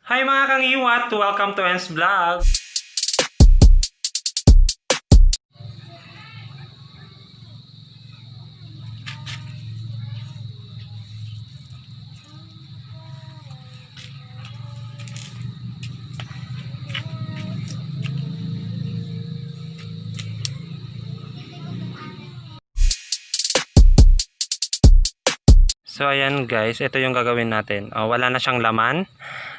Hi mga kangiwat! Welcome to En's Vlog! So ayan guys, ito yung gagawin natin. Wala na siyang laman.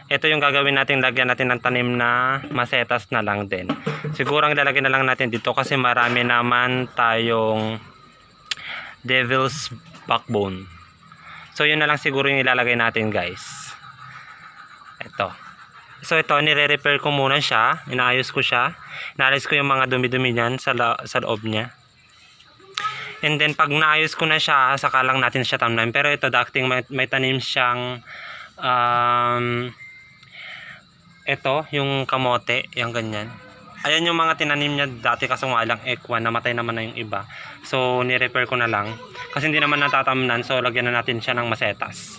Ito yung gagawin natin, lagyan natin ng tanim na masetas na lang din. Siguro ang lalagyan na lang natin dito kasi marami naman tayong devil's backbone. So yun na lang siguro yung ilalagay natin guys. Ito. So ito, nire-repair ko muna siya. Inaayos ko siya. Inaalis ko yung mga dumi-dumi niyan sa loob niya. And then pag naayos ko na siya, saka lang natin siya tamnan. Pero ito dating may tanim siyang ito, yung kamote, yung ganyan. Ayan yung mga tinanim niya dati kaso nga lang ekwan, namatay naman na yung iba. So ni-repair ko na lang. Kasi hindi naman natatamnan, so lagyan na natin siya ng masetas.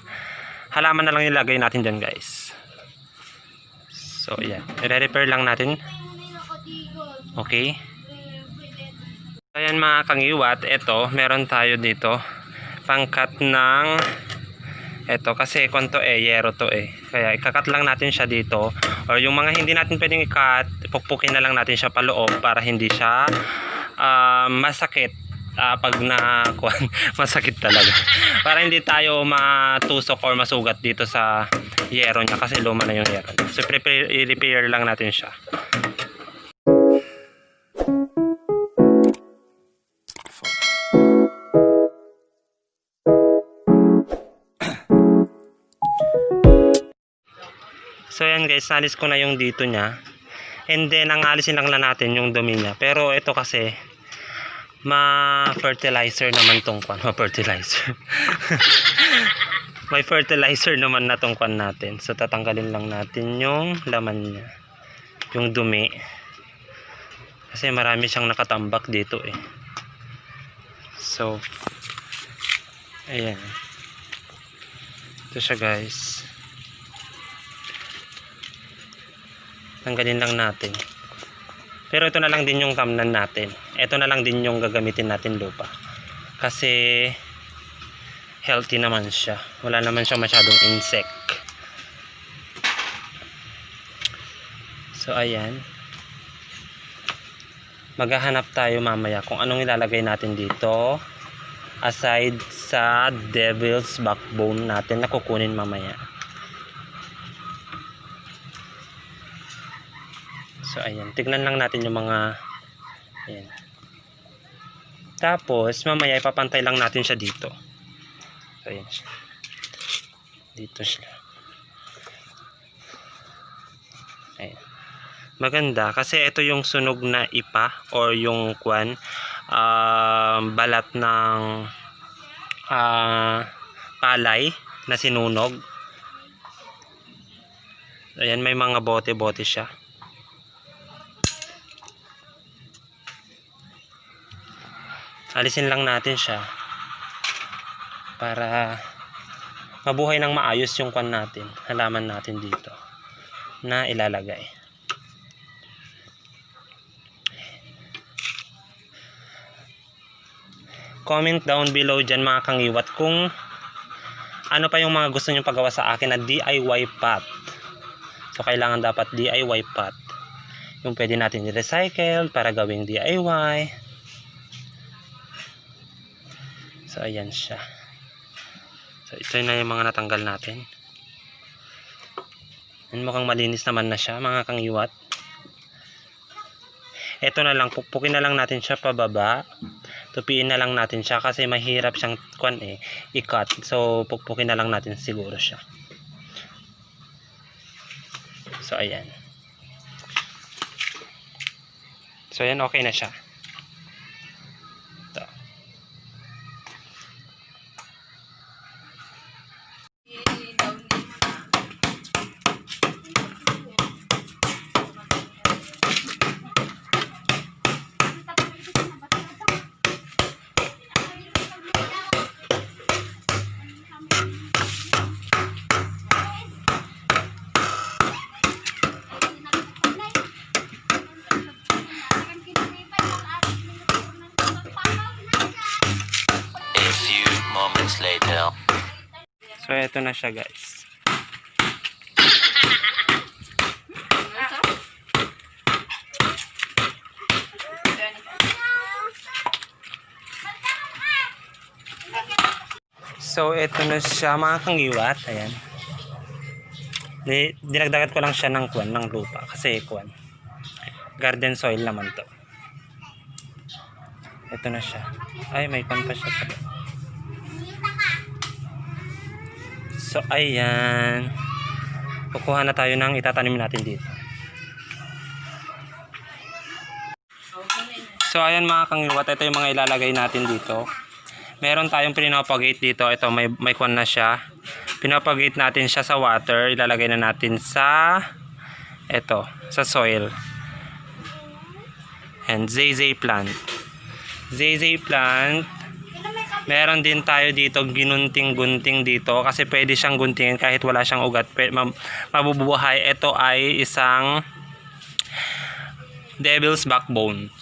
Halaman na lang nilagay natin dyan guys. So ayan, i-repair lang natin. Okay. Ayan mga kangiwat, ito, meron tayo dito pangkat ng ito kasi kung to yero to kaya ikakat lang natin siya dito, or yung mga hindi natin pwedeng ikat, pukpukin na lang natin siya paloob para hindi siya masakit pag masakit talaga para hindi tayo matusok or masugat dito sa yero niya kasi luma na yung yero niya. So i-repair lang natin siya. So yan guys, nalis ko na yung dito niya. And then ang alisin lang natin yung dumi niya. Pero ito kasi ma-fertilizer naman tong kwan. Ma-fertilizer. May fertilizer naman na tong kwan natin. So tatanggalin lang natin yung laman niya. Yung dumi. Kasi marami siyang nakatambak dito So ayan. Ito siya guys. Tanggalin lang natin. Pero ito na lang din yung tamnan natin. Ito na lang din yung gagamitin natin lupa. Kasi healthy naman siya. Wala naman siya masyadong insect. So ayan. Maghahanap tayo mamaya kung anong ilalagay natin dito. Aside sa devil's backbone natin na kukunin mamaya. So ayan, tignan lang natin yung mga ayan. Tapos mamaya ipapantay lang natin siya dito. So ayan siya. Dito siya. Ayan. Maganda kasi ito yung sunog na ipa or yung kwan balat ng palay na sinunog. Ayan, may mga bote-bote siya. Alisin lang natin siya para mabuhay ng maayos yung kwan natin, halaman natin dito na ilalagay. Comment down below dyan mga kangiwat kung ano pa yung mga gusto nyo pagawa sa akin na DIY pot. So kailangan dapat DIY pot yung pwede natin i-recycle para gawing DIY. So ayan siya. So ito na yung mga natanggal natin. And mukhang malinis naman na siya mga kangiwat. Ito na lang, pukpukin na lang natin siya pababa. Tupiin na lang natin siya kasi mahirap siyang i-cut. So pukpukin na lang natin siguro siya. So ayan. So ayan, okay na siya. Ito. eto na siya guys. So eto na siya mga kangiwat. Ayan. Dinagdagat ko lang siya ng lupa kasi garden soil naman to. Ito na siya. Ay, may pan pa siya. So ayan, kukuha na tayo ng itatanim natin dito. So ayan mga kangiwat, ito yung mga ilalagay natin dito. Meron tayong pinapagate dito. Ito may kwan na siya. Pinapagate natin siya sa water. Ilalagay na natin sa sa soil. And zay plant. Zay plant. Meron din tayo dito ginunting-gunting dito kasi pwede siyang guntingin kahit wala siyang ugat. Mabubuhay. Ito ay isang devil's backbone.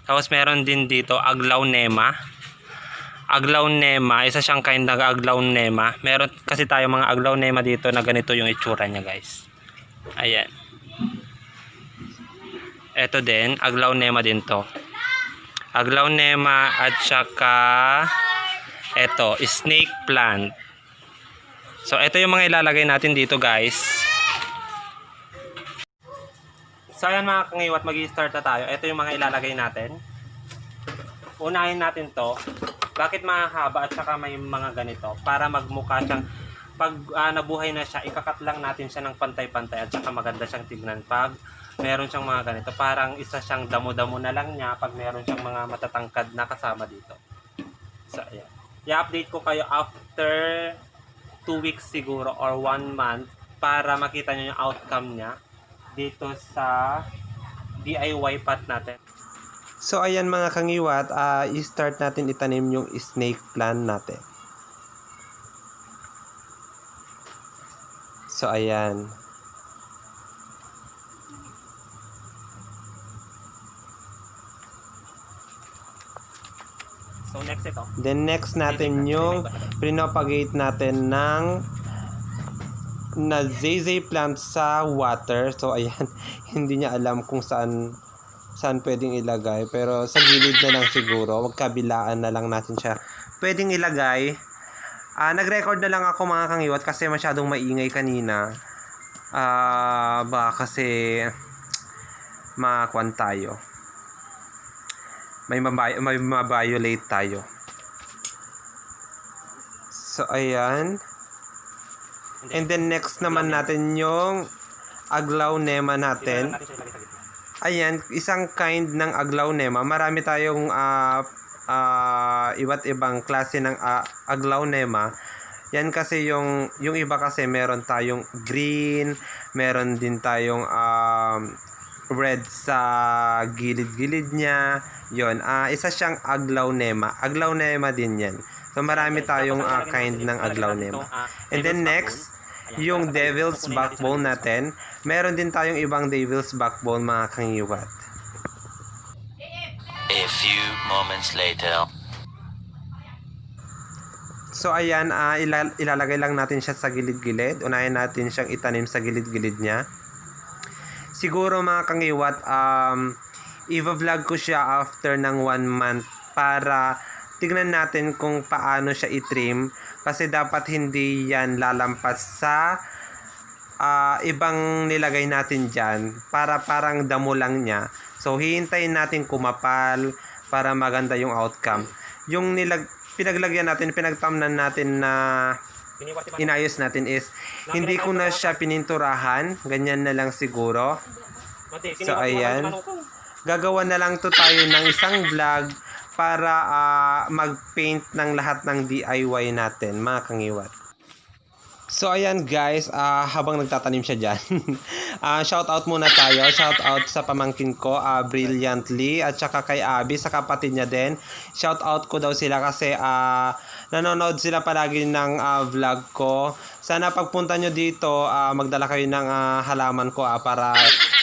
Tapos meron din dito AGLAONEMA. AGLAONEMA, isa siyang kind ng AGLAONEMA. Meron kasi tayo mga AGLAONEMA dito na ganito yung itsura niya guys. Ayan. Ito din, AGLAONEMA din to. AGLAONEMA at saka ito, snake plant. So ito yung mga ilalagay natin dito guys. So ayan mga kangiwat, mag-i-start na tayo. Ito yung mga ilalagay natin. Unahin natin to. Bakit mahaba at saka may mga ganito? Para magmukha siyang, pag nabuhay na siya, ikakat lang natin siya ng pantay-pantay at saka maganda siyang tignan. Pag meron siyang mga ganito, parang isa siyang damo-damo na lang niya pag meron siyang mga matatangkad na kasama dito. So, ayan. I-update ko kayo after 2 weeks siguro or 1 month para makita nyo yung outcome niya dito sa DIY pot natin. So ayan mga kangiwat, i-start natin itanim yung snake plant natin. So ayan. So next ito. Then next natin yung pinapagate natin ng zay plant sa water. So ayan, hindi niya alam kung saan pwedeng ilagay, pero sa gilid na lang siguro, wag kabilaan na lang natin siya pwedeng ilagay. Nag-record na lang ako mga kangiwat kasi masyadong maingay kanina. Kasi makwan tayo, may ma-violate tayo. So ayan, and then next naman natin yung AGLAONEMA natin. Ayan, isang kind ng AGLAONEMA. Marami tayong iba't ibang klase ng AGLAONEMA. Yan kasi yung iba kasi meron tayong green, meron din tayong red sa gilid-gilid niya. Yon, isa siyang AGLAONEMA. AGLAONEMA din yan. So marami tayong kind ng AGLAONEMA. And then next, yung devil's backbone natin. Meron din tayong ibang devil's backbone mga kangiwat. A few moments later. So ayan, ilalagay lang natin siya sa gilid-gilid. Unahin natin siyang itanim sa gilid-gilid niya. Siguro mga kangiwat, i-vlog ko siya after ng 1 month para tignan natin kung paano siya i-trim. Kasi dapat hindi yan lalampas sa ibang nilagay natin dyan para parang damo lang niya. So hihintayin natin kumapal para maganda yung outcome. Yung pinaglagyan natin, pinagtamnan natin na inayos natin is hindi ko na siya pininturahan, ganyan na lang siguro. So ayan, gagawa na lang to tayo ng isang vlog para mag-paint ng lahat ng DIY natin mga kangiwat. So ayan guys, habang nagtatanim siya dyan, shout out muna tayo. Shout out sa pamangkin ko, Brilliantly, at saka kay Abby, sa kapatid niya din. Shout out ko daw sila kasi nanonood sila palagi ng vlog ko. Sana pagpunta nyo dito, magdala kayo ng halaman ko para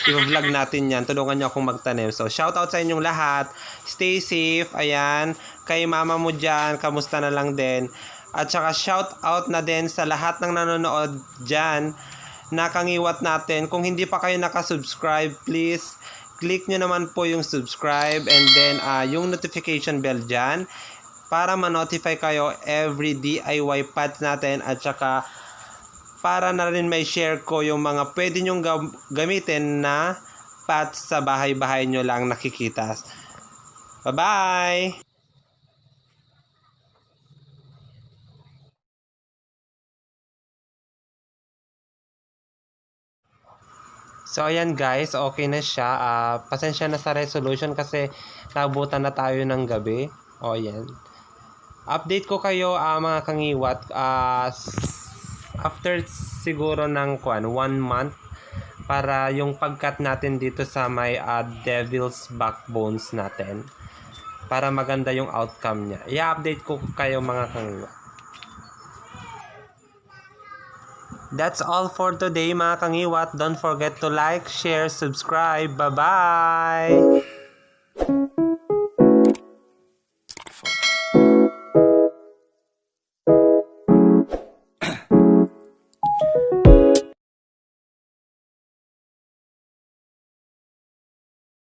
i-vlog natin yan. Tulungan nyo akong magtanim. So shout out sa inyong lahat. Stay safe. Ayan, kay mama mo dyan, kamusta na lang din. At saka shout out na din sa lahat ng nanonood dyan na kangiwat natin. Kung hindi pa kayo nakasubscribe, please click nyo naman po yung subscribe and then yung notification bell dyan para ma-notify kayo every DIY pads natin, at saka para na rin may share ko yung mga pwede nyong gamitin na pads sa bahay-bahay nyo lang nakikita. Bye-bye! So ayan guys, okay na siya. Pasensya na sa resolution kasi nabutan na tayo ng gabi. O ayan. Update ko kayo mga kangiwat. After siguro ng 1 month para yung pagkat natin dito sa may devil's backbones natin. Para maganda yung outcome niya. I-update ko kayo mga kangiwat. That's all for today mga kangiwat. Don't forget to like, share, subscribe. Bye-bye!